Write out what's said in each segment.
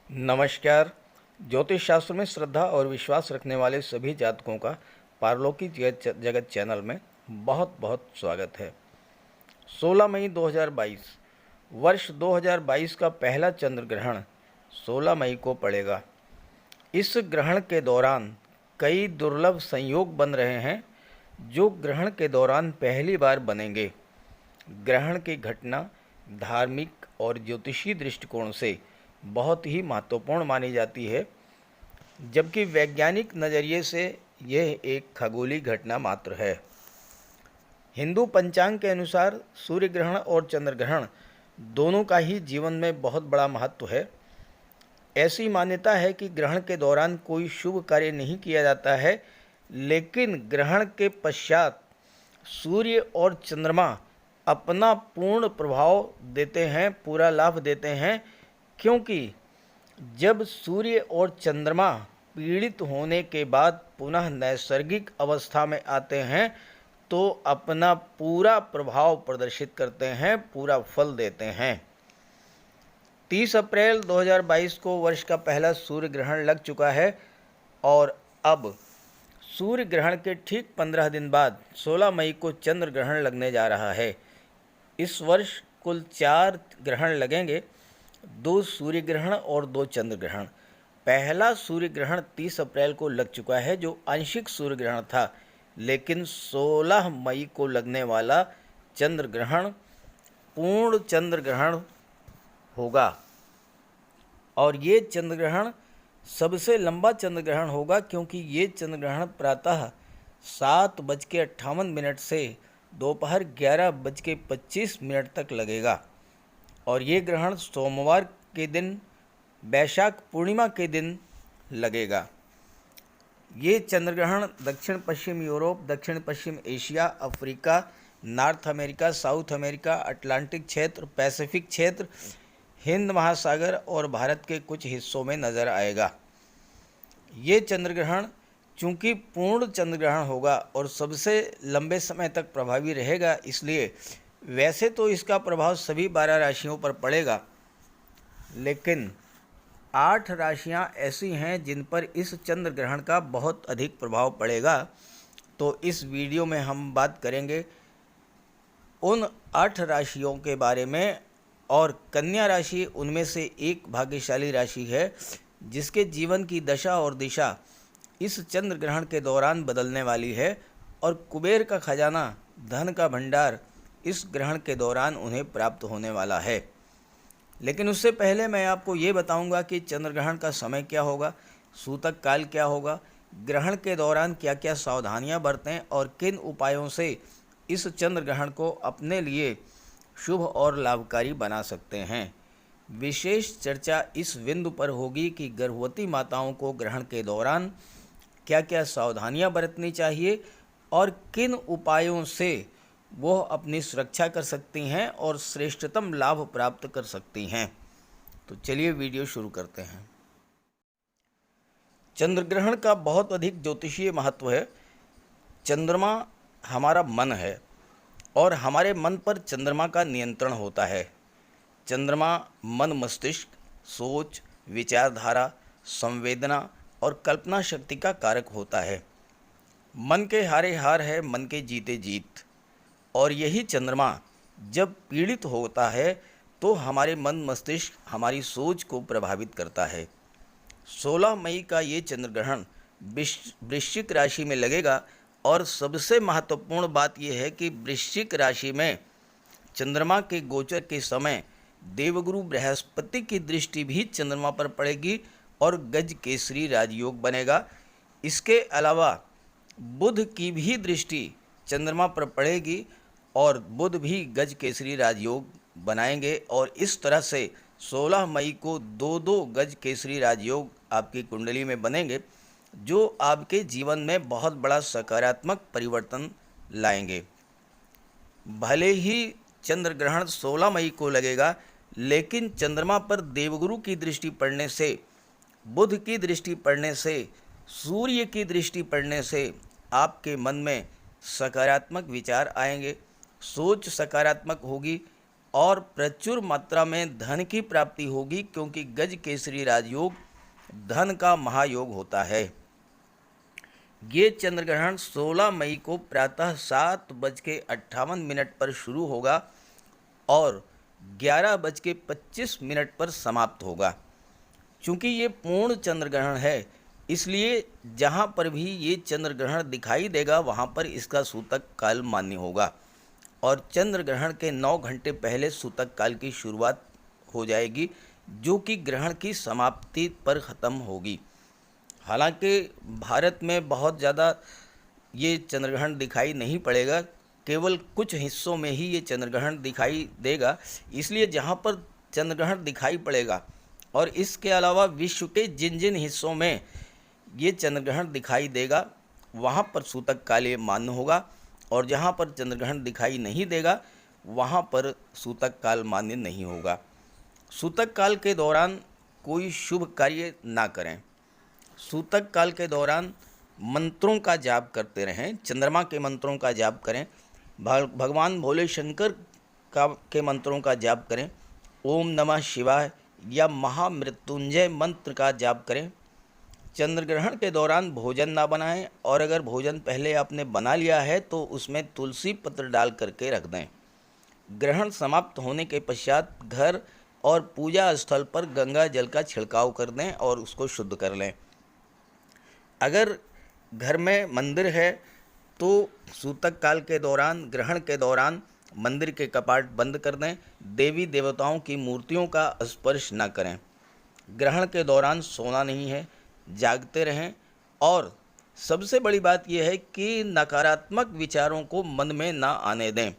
नमस्कार। ज्योतिष शास्त्र में श्रद्धा और विश्वास रखने वाले सभी जातकों का पारलौकिक जगत चैनल में बहुत बहुत स्वागत है। 16 मई 2022 वर्ष 2022 का पहला चंद्र ग्रहण 16 मई को पड़ेगा। इस ग्रहण के दौरान कई दुर्लभ संयोग बन रहे हैं जो ग्रहण के दौरान पहली बार बनेंगे। ग्रहण की घटना धार्मिक और ज्योतिषीय दृष्टिकोण से बहुत ही महत्वपूर्ण मानी जाती है, जबकि वैज्ञानिक नज़रिए से यह एक खगोलीय घटना मात्र है। हिंदू पंचांग के अनुसार सूर्य ग्रहण और चंद्र ग्रहण दोनों का ही जीवन में बहुत बड़ा महत्व है। ऐसी मान्यता है कि ग्रहण के दौरान कोई शुभ कार्य नहीं किया जाता है, लेकिन ग्रहण के पश्चात सूर्य और चंद्रमा अपना पूर्ण प्रभाव देते हैं, पूरा लाभ देते हैं, क्योंकि जब सूर्य और चंद्रमा पीड़ित होने के बाद पुनः नैसर्गिक अवस्था में आते हैं तो अपना पूरा प्रभाव प्रदर्शित करते हैं, पूरा फल देते हैं। 30 अप्रैल 2022 को वर्ष का पहला सूर्य ग्रहण लग चुका है और अब सूर्य ग्रहण के ठीक 15 दिन बाद 16 मई को चंद्र ग्रहण लगने जा रहा है। इस वर्ष कुल 4 ग्रहण लगेंगे, 2 सूर्य ग्रहण और 2 चंद्र ग्रहण। पहला सूर्य ग्रहण 30 अप्रैल को लग चुका है जो आंशिक सूर्य ग्रहण था, लेकिन 16 मई को लगने वाला चंद्र ग्रहण पूर्ण चंद्र ग्रहण होगा और ये चंद्र ग्रहण सबसे लंबा चंद्र ग्रहण होगा, क्योंकि ये चंद्र ग्रहण प्रातः 7:58 से दोपहर 11:25 तक लगेगा और ये ग्रहण सोमवार के दिन वैशाख पूर्णिमा के दिन लगेगा। ये चंद्र ग्रहण दक्षिण पश्चिम यूरोप, दक्षिण पश्चिम Asia, Africa, North America, South America, Atlantic क्षेत्र, पैसिफिक क्षेत्र, हिंद महासागर और भारत के कुछ हिस्सों में नज़र आएगा। ये चंद्र ग्रहण चूँकि पूर्ण चंद्र ग्रहण होगा और सबसे लंबे समय तक प्रभावी रहेगा, इसलिए वैसे तो इसका प्रभाव सभी 12 राशियों पर पड़ेगा, लेकिन 8 राशियां ऐसी हैं जिन पर इस चंद्र ग्रहण का बहुत अधिक प्रभाव पड़ेगा। तो इस वीडियो में हम बात करेंगे उन 8 राशियों के बारे में, और कन्या राशि उनमें से एक भाग्यशाली राशि है जिसके जीवन की दशा और दिशा इस चंद्र ग्रहण के दौरान बदलने वाली है और कुबेर का खजाना, धन का भंडार इस ग्रहण के दौरान उन्हें प्राप्त होने वाला है। लेकिन उससे पहले मैं आपको ये बताऊंगा कि चंद्र ग्रहण का समय क्या होगा, सूतक काल क्या होगा, ग्रहण के दौरान क्या क्या सावधानियां बरतें और किन उपायों से इस चंद्र ग्रहण को अपने लिए शुभ और लाभकारी बना सकते हैं। विशेष चर्चा इस बिंदु पर होगी कि गर्भवती माताओं को ग्रहण के दौरान क्या क्या सावधानियां बरतनी चाहिए और किन उपायों से वो अपनी सुरक्षा कर सकती हैं और श्रेष्ठतम लाभ प्राप्त कर सकती हैं। तो चलिए वीडियो शुरू करते हैं। चंद्र ग्रहण का बहुत अधिक ज्योतिषीय महत्व है। चंद्रमा हमारा मन है और हमारे मन पर चंद्रमा का नियंत्रण होता है। चंद्रमा मन, मस्तिष्क, सोच, विचारधारा, संवेदना और कल्पना शक्ति का कारक होता है। मन के हारे हार है, मन के जीते जीत। और यही चंद्रमा जब पीड़ित होता है तो हमारे मन, मस्तिष्क, हमारी सोच को प्रभावित करता है। 16 मई का ये चंद्र ग्रहण वृश्चिक राशि में लगेगा और सबसे महत्वपूर्ण बात यह है कि वृश्चिक राशि में चंद्रमा के गोचर के समय देवगुरु बृहस्पति की दृष्टि भी चंद्रमा पर पड़ेगी और गज केसरी राजयोग बनेगा। इसके अलावा बुध की भी दृष्टि चंद्रमा पर पड़ेगी और बुध भी गज केसरी राजयोग बनाएंगे और इस तरह से 16 मई को 2-2 गज केसरी राजयोग आपकी कुंडली में बनेंगे, जो आपके जीवन में बहुत बड़ा सकारात्मक परिवर्तन लाएंगे। भले ही चंद्र ग्रहण 16 मई को लगेगा, लेकिन चंद्रमा पर देवगुरु की दृष्टि पड़ने से, बुध की दृष्टि पड़ने से, सूर्य की दृष्टि पड़ने से आपके मन में सकारात्मक विचार आएंगे, सोच सकारात्मक होगी, और प्रचुर मात्रा में धन की प्राप्ति होगी, क्योंकि गज केसरी राजयोग धन का महायोग होता है। ये चंद्र ग्रहण 16 मई को प्रातः 7:58 पर शुरू होगा और 11:25 पर समाप्त होगा। चूँकि ये पूर्ण चंद्र ग्रहण है, इसलिए जहाँ पर भी ये चंद्र ग्रहण दिखाई देगा वहाँ पर इसका सूतक काल मान्य होगा और चंद्र ग्रहण के 9 घंटे पहले सूतक काल की शुरुआत हो जाएगी, जो कि ग्रहण की समाप्ति पर ख़त्म होगी। हालांकि भारत में बहुत ज़्यादा ये चंद्रग्रहण दिखाई नहीं पड़ेगा, केवल कुछ हिस्सों में ही ये चंद्रग्रहण दिखाई देगा। इसलिए जहाँ पर चंद्रग्रहण दिखाई पड़ेगा और इसके अलावा विश्व के जिन जिन हिस्सों में ये चंद्रग्रहण दिखाई देगा वहाँ पर सूतक काल मान्य होगा, और जहाँ पर चंद्रग्रहण दिखाई नहीं देगा वहाँ पर सूतक काल मान्य नहीं होगा। सूतक काल के दौरान कोई शुभ कार्य ना करें। सूतक काल के दौरान मंत्रों का जाप करते रहें, चंद्रमा के मंत्रों का जाप करें, भगवान भोले शंकर के मंत्रों का जाप करें, ओम नमः शिवाय या महामृत्युंजय मंत्र का जाप करें। चंद्र ग्रहण के दौरान भोजन ना बनाएं, और अगर भोजन पहले आपने बना लिया है तो उसमें तुलसी पत्र डाल करके रख दें। ग्रहण समाप्त होने के पश्चात घर और पूजा स्थल पर गंगा जल का छिड़काव कर दें और उसको शुद्ध कर लें। अगर घर में मंदिर है तो सूतक काल के दौरान, ग्रहण के दौरान मंदिर के कपाट बंद कर दें। देवी देवताओं की मूर्तियों का स्पर्श न करें। ग्रहण के दौरान सोना नहीं है, जागते रहें। और सबसे बड़ी बात यह है कि नकारात्मक विचारों को मन में ना आने दें।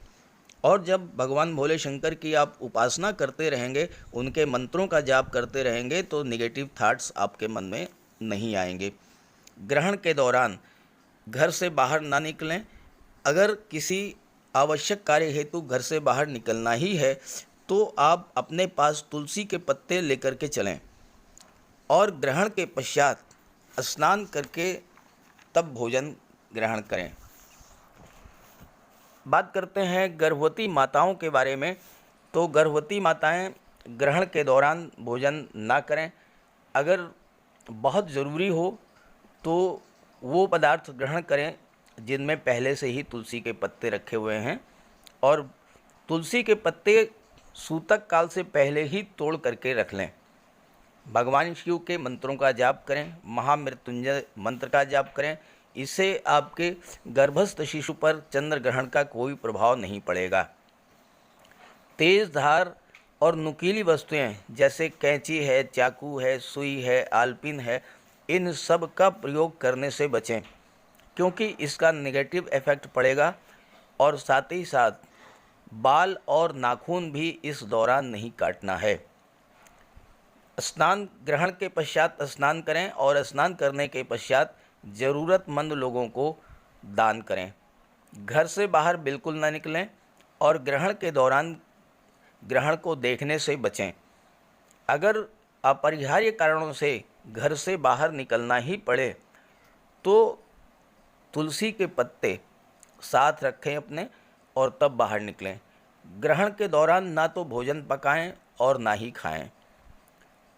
और जब भगवान भोले शंकर की आप उपासना करते रहेंगे, उनके मंत्रों का जाप करते रहेंगे, तो नेगेटिव थॉट्स आपके मन में नहीं आएंगे। ग्रहण के दौरान घर से बाहर ना निकलें। अगर किसी आवश्यक कार्य हेतु घर से बाहर निकलना ही है तो आप अपने पास तुलसी के पत्ते लेकर के चलें और ग्रहण के पश्चात स्नान करके तब भोजन ग्रहण करें। बात करते हैं गर्भवती माताओं के बारे में। तो गर्भवती माताएं ग्रहण के दौरान भोजन ना करें। अगर बहुत ज़रूरी हो तो वो पदार्थ ग्रहण करें जिनमें पहले से ही तुलसी के पत्ते रखे हुए हैं, और तुलसी के पत्ते सूतक काल से पहले ही तोड़ करके रख लें। भगवान शिव के मंत्रों का जाप करें, महामृत्युंजय मंत्र का जाप करें। इससे आपके गर्भस्थ शिशु पर चंद्र ग्रहण का कोई प्रभाव नहीं पड़ेगा। तेज धार और नुकीली वस्तुएं जैसे कैंची है, चाकू है, सुई है, आलपिन है, इन सब का प्रयोग करने से बचें, क्योंकि इसका नेगेटिव इफ़ेक्ट पड़ेगा। और साथ ही साथ बाल और नाखून भी इस दौरान नहीं काटना है। स्नान ग्रहण के पश्चात स्नान करें और स्नान करने के पश्चात ज़रूरतमंद लोगों को दान करें। घर से बाहर बिल्कुल ना निकलें और ग्रहण के दौरान ग्रहण को देखने से बचें। अगर अपरिहार्य कारणों से घर से बाहर निकलना ही पड़े तो तुलसी के पत्ते साथ रखें अपने और तब बाहर निकलें। ग्रहण के दौरान ना तो भोजन पकाएं और ना ही खाएं।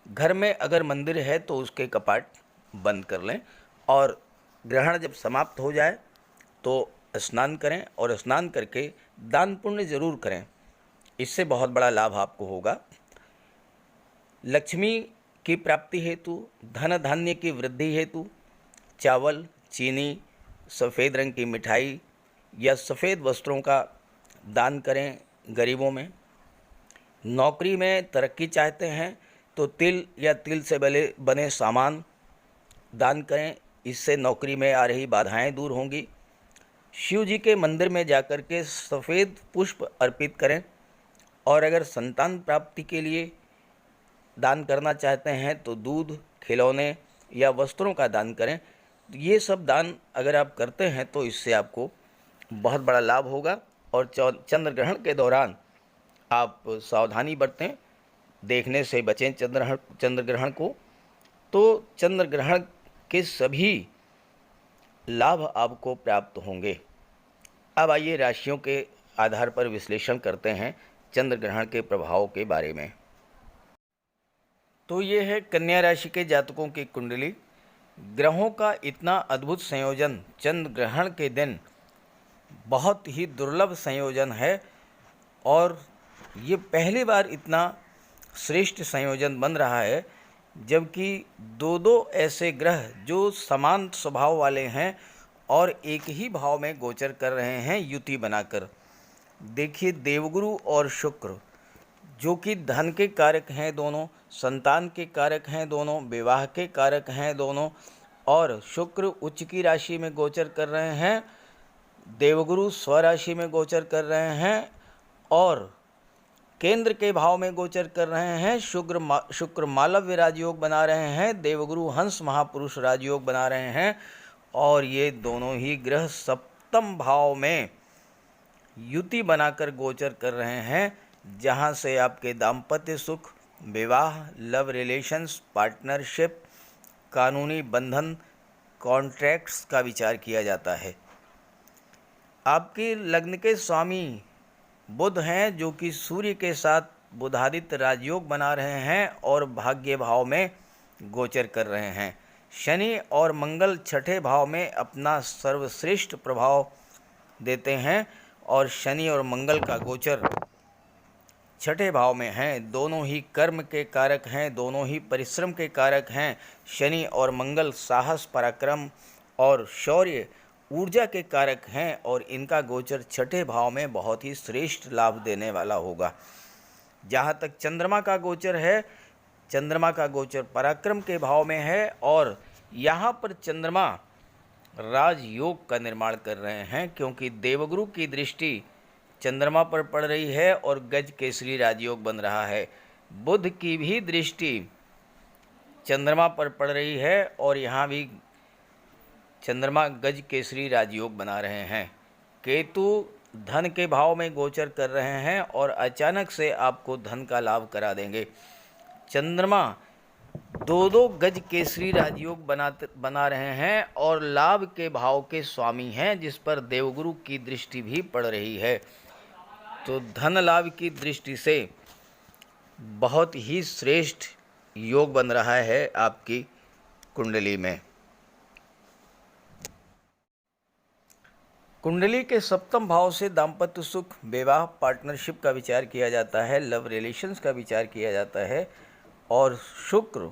घर में अगर मंदिर है तो उसके कपाट बंद कर लें, और ग्रहण जब समाप्त हो जाए तो स्नान करें और स्नान करके दान पुण्य ज़रूर करें। इससे बहुत बड़ा लाभ आपको होगा। लक्ष्मी की प्राप्ति हेतु, धन धान्य की वृद्धि हेतु चावल, चीनी, सफ़ेद रंग की मिठाई या सफ़ेद वस्त्रों का दान करें गरीबों में। नौकरी में तरक्की चाहते हैं तो तिल या तिल से बने सामान दान करें। इससे नौकरी में आ रही बाधाएं दूर होंगी। शिव जी के मंदिर में जाकर के सफ़ेद पुष्प अर्पित करें। और अगर संतान प्राप्ति के लिए दान करना चाहते हैं तो दूध, खिलौने या वस्त्रों का दान करें। ये सब दान अगर आप करते हैं तो इससे आपको बहुत बड़ा लाभ होगा। और चंद्र ग्रहण के दौरान आप सावधानी बरतें, देखने से बचें चंद्र ग्रहण को। तो चंद्र ग्रहण के सभी लाभ आपको प्राप्त होंगे। अब आइए राशियों के आधार पर विश्लेषण करते हैं चंद्र ग्रहण के प्रभाव के बारे में। तो ये है कन्या राशि के जातकों की कुंडली। ग्रहों का इतना अद्भुत संयोजन चंद्र ग्रहण के दिन बहुत ही दुर्लभ संयोजन है और ये पहली बार इतना श्रेष्ठ संयोजन बन रहा है, जबकि दो दो ऐसे ग्रह जो समान स्वभाव वाले हैं और एक ही भाव में गोचर कर रहे हैं युति बनाकर। देखिए, देवगुरु और शुक्र जो कि धन के कारक हैं दोनों, संतान के कारक हैं दोनों, विवाह के कारक हैं दोनों, और शुक्र उच्च की राशि में गोचर कर रहे हैं, देवगुरु स्वराशि में गोचर कर रहे हैं और केंद्र के भाव में गोचर कर रहे हैं। शुक्र मालव्य राजयोग बना रहे हैं, देवगुरु हंस महापुरुष राजयोग बना रहे हैं और ये दोनों ही ग्रह सप्तम भाव में युति बनाकर गोचर कर रहे हैं, जहां से आपके दाम्पत्य सुख, विवाह, लव रिलेशंस, पार्टनरशिप, कानूनी बंधन, कॉन्ट्रैक्ट्स का विचार किया जाता है। आपके लग्न के स्वामी बुध हैं जो कि सूर्य के साथ बुधादित्य राजयोग बना रहे हैं और भाग्य भाव में गोचर कर रहे हैं। शनि और मंगल छठे भाव में अपना सर्वश्रेष्ठ प्रभाव देते हैं और शनि और मंगल का गोचर छठे भाव में हैं। दोनों ही कर्म के कारक हैं, दोनों ही परिश्रम के कारक हैं। शनि और मंगल साहस, पराक्रम और शौर्य, ऊर्जा के कारक हैं और इनका गोचर छठे भाव में बहुत ही श्रेष्ठ लाभ देने वाला होगा। जहाँ तक चंद्रमा का गोचर है, चंद्रमा का गोचर पराक्रम के भाव में है और यहाँ पर चंद्रमा राजयोग का निर्माण कर रहे हैं, क्योंकि देवगुरु की दृष्टि चंद्रमा पर पड़ रही है और गज केसरी राजयोग बन रहा है। बुध की भी दृष्टि चंद्रमा पर पड़ रही है और यहाँ भी चंद्रमा गज केसरी राजयोग बना रहे हैं। केतु धन के भाव में गोचर कर रहे हैं और अचानक से आपको धन का लाभ करा देंगे। चंद्रमा दो दो गज केसरी राजयोग बना रहे हैं और लाभ के भाव के स्वामी हैं, जिस पर देवगुरु की दृष्टि भी पड़ रही है। तो धन लाभ की दृष्टि से बहुत ही श्रेष्ठ योग बन रहा है आपकी कुंडली में। कुंडली के सप्तम भाव से दाम्पत्य सुख, विवाह, पार्टनरशिप का विचार किया जाता है, लव रिलेशंस का विचार किया जाता है और शुक्र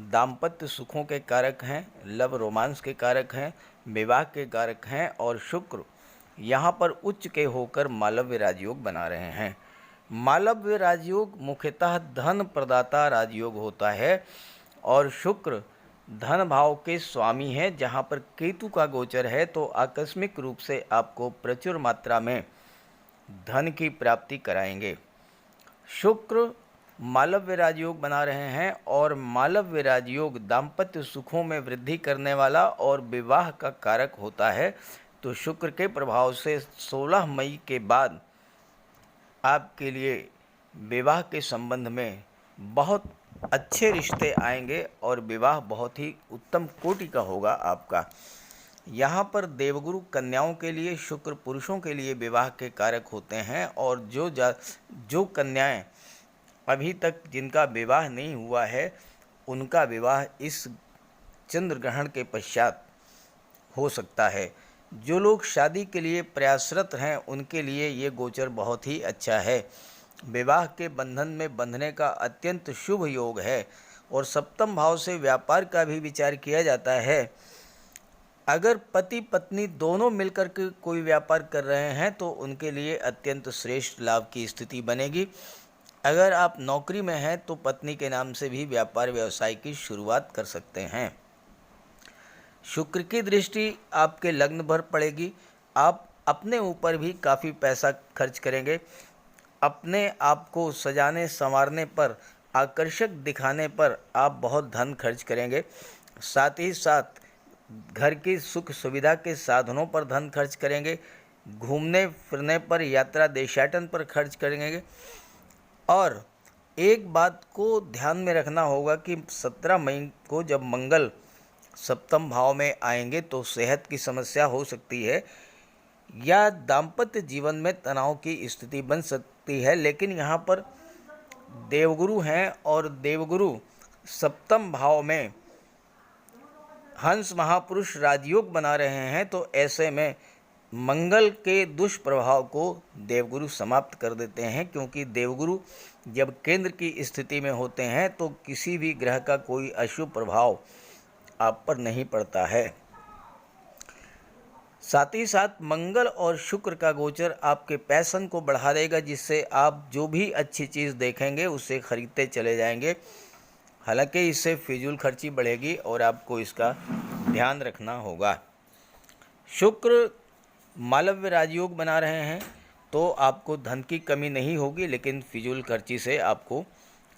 दाम्पत्य सुखों के कारक हैं, लव रोमांस के कारक हैं, विवाह के कारक हैं और शुक्र यहाँ पर उच्च के होकर मालव्य राजयोग बना रहे हैं। मालव्य राजयोग मुख्यतः धन प्रदाता राजयोग होता है और शुक्र धन भाव के स्वामी हैं। जहाँ पर केतु का गोचर है तो आकस्मिक रूप से आपको प्रचुर मात्रा में धन की प्राप्ति कराएंगे। शुक्र मालव्य राजयोग बना रहे हैं और मालव्य राजयोग दाम्पत्य सुखों में वृद्धि करने वाला और विवाह का कारक होता है। तो शुक्र के प्रभाव से 16 मई के बाद आपके लिए विवाह के संबंध में बहुत अच्छे रिश्ते आएंगे और विवाह बहुत ही उत्तम कोटि का होगा आपका। यहाँ पर देवगुरु कन्याओं के लिए, शुक्र पुरुषों के लिए विवाह के कारक होते हैं और जो कन्याएं अभी तक जिनका विवाह नहीं हुआ है उनका विवाह इस चंद्र ग्रहण के पश्चात हो सकता है। जो लोग शादी के लिए प्रयासरत हैं उनके लिए ये गोचर बहुत ही अच्छा है। विवाह के बंधन में बंधने का अत्यंत शुभ योग है और सप्तम भाव से व्यापार का भी विचार किया जाता है। अगर पति पत्नी दोनों मिलकर के कोई व्यापार कर रहे हैं तो उनके लिए अत्यंत श्रेष्ठ लाभ की स्थिति बनेगी। अगर आप नौकरी में हैं तो पत्नी के नाम से भी व्यापार व्यवसाय की शुरुआत कर सकते हैं। शुक्र की दृष्टि आपके लग्न पर पड़ेगी। आप अपने ऊपर भी काफ़ी पैसा खर्च करेंगे। अपने आप को सजाने संवारने पर, आकर्षक दिखाने पर आप बहुत धन खर्च करेंगे। साथ ही साथ घर की सुख सुविधा के साधनों पर धन खर्च करेंगे। घूमने फिरने पर, यात्रा देशाटन पर खर्च करेंगे। और एक बात को ध्यान में रखना होगा कि 17 मई को जब मंगल सप्तम भाव में आएंगे तो सेहत की समस्या हो सकती है या दाम्पत्य जीवन में तनाव की स्थिति बन सकती सकती है, लेकिन यहाँ पर देवगुरु हैं और देवगुरु सप्तम भाव में हंस महापुरुष राजयोग बना रहे हैं, तो ऐसे में मंगल के दुष्प्रभाव को देवगुरु समाप्त कर देते हैं, क्योंकि देवगुरु जब केंद्र की स्थिति में होते हैं तो किसी भी ग्रह का कोई अशुभ प्रभाव आप पर नहीं पड़ता है। साथ ही साथ मंगल और शुक्र का गोचर आपके पैशन को बढ़ा देगा, जिससे आप जो भी अच्छी चीज़ देखेंगे उसे खरीदते चले जाएंगे। हालांकि इससे फिजूल खर्ची बढ़ेगी और आपको इसका ध्यान रखना होगा। शुक्र मालव्य राजयोग बना रहे हैं, तो आपको धन की कमी नहीं होगी, लेकिन फिजूल खर्ची से आपको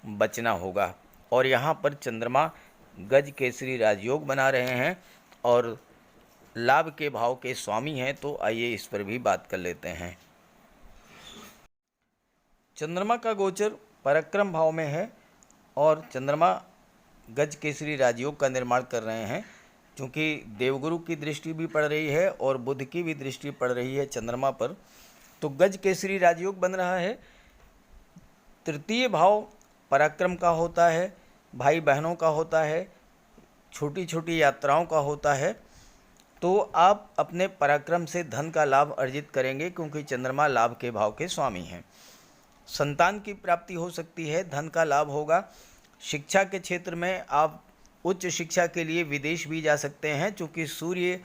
बचना होगा। और यहाँ पर चंद्रमा गज केसरी राजयोग बना रहे हैं और लाभ के भाव के स्वामी हैं, तो आइए इस पर भी बात कर लेते हैं। चंद्रमा का गोचर पराक्रम भाव में है और चंद्रमा गज केसरी राजयोग का निर्माण कर रहे हैं। क्योंकि देवगुरु की दृष्टि भी पड़ रही है और बुध की भी दृष्टि पड़ रही है चंद्रमा पर, तो गज केसरी राजयोग बन रहा है। तृतीय भाव पराक्रम का होता है, भाई बहनों का होता है, छोटी छोटी यात्राओं का होता है। तो आप अपने पराक्रम से धन का लाभ अर्जित करेंगे, क्योंकि चंद्रमा लाभ के भाव के स्वामी हैं। संतान की प्राप्ति हो सकती है, धन का लाभ होगा। शिक्षा के क्षेत्र में आप उच्च शिक्षा के लिए विदेश भी जा सकते हैं, चूँकि सूर्य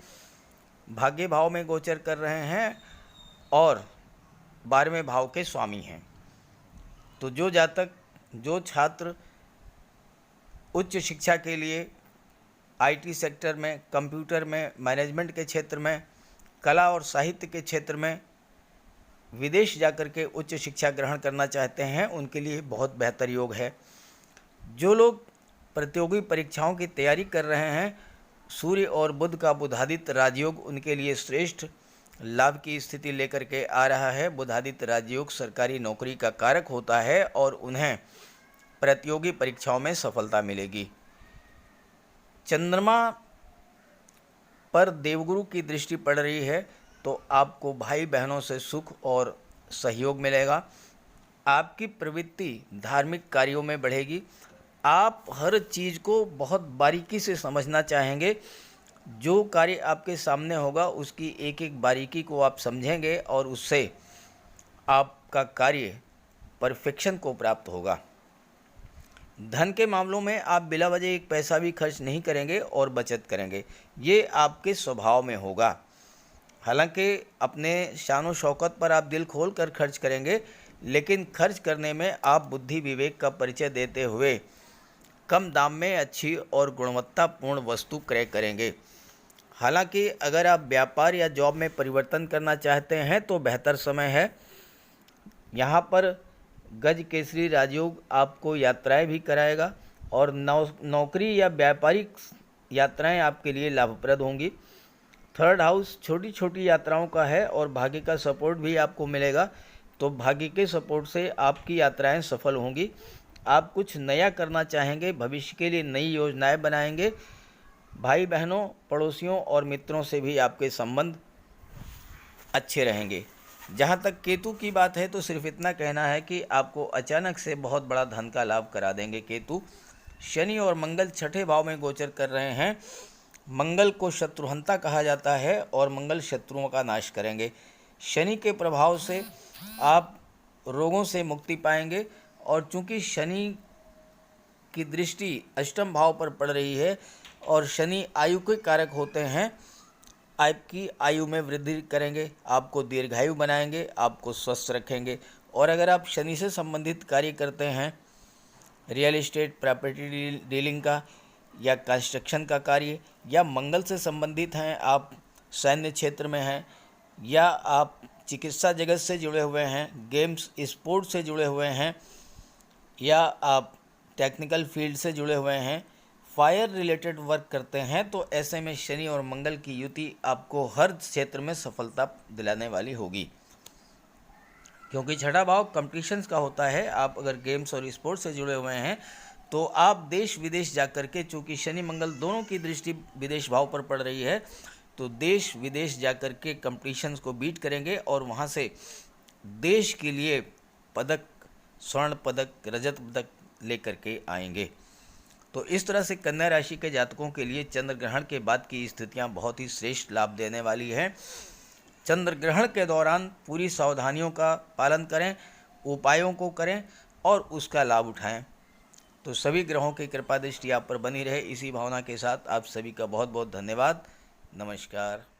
भाग्य भाव में गोचर कर रहे हैं और 12वें भाव के स्वामी हैं। तो जो जातक, जो छात्र उच्च शिक्षा के लिए आईटी सेक्टर में, कंप्यूटर में, मैनेजमेंट के क्षेत्र में, कला और साहित्य के क्षेत्र में विदेश जाकर के उच्च शिक्षा ग्रहण करना चाहते हैं, उनके लिए बहुत बेहतर योग है। जो लोग प्रतियोगी परीक्षाओं की तैयारी कर रहे हैं, सूर्य और बुध का बुधादित्य राजयोग उनके लिए श्रेष्ठ लाभ की स्थिति लेकर के आ रहा है। बुधादित्य राजयोग सरकारी नौकरी का कारक होता है और उन्हें प्रतियोगी परीक्षाओं में सफलता मिलेगी। चंद्रमा पर देवगुरु की दृष्टि पड़ रही है, तो आपको भाई बहनों से सुख और सहयोग मिलेगा। आपकी प्रवृत्ति धार्मिक कार्यों में बढ़ेगी। आप हर चीज़ को बहुत बारीकी से समझना चाहेंगे। जो कार्य आपके सामने होगा उसकी एक एक बारीकी को आप समझेंगे और उससे आपका कार्य परफेक्शन को प्राप्त होगा। धन के मामलों में आप बिला वजह एक पैसा भी खर्च नहीं करेंगे और बचत करेंगे, ये आपके स्वभाव में होगा। हालांकि अपने शान शौकत पर आप दिल खोल कर खर्च करेंगे, लेकिन खर्च करने में आप बुद्धि विवेक का परिचय देते हुए कम दाम में अच्छी और गुणवत्तापूर्ण वस्तु क्रय करेंगे। हालांकि अगर आप व्यापार या जॉब में परिवर्तन करना चाहते हैं तो बेहतर समय है। यहाँ पर गज केसरी राजयोग आपको यात्राएं भी कराएगा और नौकरी या व्यापारिक यात्राएं आपके लिए लाभप्रद होंगी। थर्ड हाउस छोटी छोटी यात्राओं का है और भाग्य का सपोर्ट भी आपको मिलेगा, तो भाग्य के सपोर्ट से आपकी यात्राएं सफल होंगी। आप कुछ नया करना चाहेंगे, भविष्य के लिए नई योजनाएं बनाएंगे। भाई बहनों, पड़ोसियों और मित्रों से भी आपके संबंध अच्छे रहेंगे। जहाँ तक केतु की बात है तो सिर्फ इतना कहना है कि आपको अचानक से बहुत बड़ा धन का लाभ करा देंगे केतु। शनि और मंगल छठे भाव में गोचर कर रहे हैं। मंगल को शत्रुहंता कहा जाता है और मंगल शत्रुओं का नाश करेंगे। शनि के प्रभाव से आप रोगों से मुक्ति पाएंगे और चूंकि शनि की दृष्टि अष्टम भाव पर पड़ रही है और शनि आयु के कारक होते हैं, आपकी आयु में वृद्धि करेंगे, आपको दीर्घायु बनाएंगे, आपको स्वस्थ रखेंगे। और अगर आप शनि से संबंधित कार्य करते हैं, रियल एस्टेट, प्रॉपर्टी डीलिंग का या कंस्ट्रक्शन का कार्य, या मंगल से संबंधित हैं, आप सैन्य क्षेत्र में हैं, या आप चिकित्सा जगत से जुड़े हुए हैं, गेम्स स्पोर्ट्स से जुड़े हुए हैं, या आप टेक्निकल फील्ड से जुड़े हुए हैं, फायर रिलेटेड वर्क करते हैं, तो ऐसे में शनि और मंगल की युति आपको हर क्षेत्र में सफलता दिलाने वाली होगी। क्योंकि छठा भाव कॉम्पिटिशन्स का होता है। आप अगर गेम्स और स्पोर्ट्स से जुड़े हुए हैं तो आप देश विदेश जाकर के, चूँकि शनि मंगल दोनों की दृष्टि विदेश भाव पर पड़ रही है, तो देश विदेश जाकर के कॉम्पिटिशन्स को बीट करेंगे और वहाँ से देश के लिए पदक, स्वर्ण पदक, रजत पदक लेकर के आएंगे। तो इस तरह से कन्या राशि के जातकों के लिए चंद्र ग्रहण के बाद की स्थितियां बहुत ही श्रेष्ठ लाभ देने वाली हैं। चंद्र ग्रहण के दौरान पूरी सावधानियों का पालन करें, उपायों को करें और उसका लाभ उठाएं। तो सभी ग्रहों की कृपा दृष्टि आप पर बनी रहे, इसी भावना के साथ आप सभी का बहुत बहुत धन्यवाद। नमस्कार।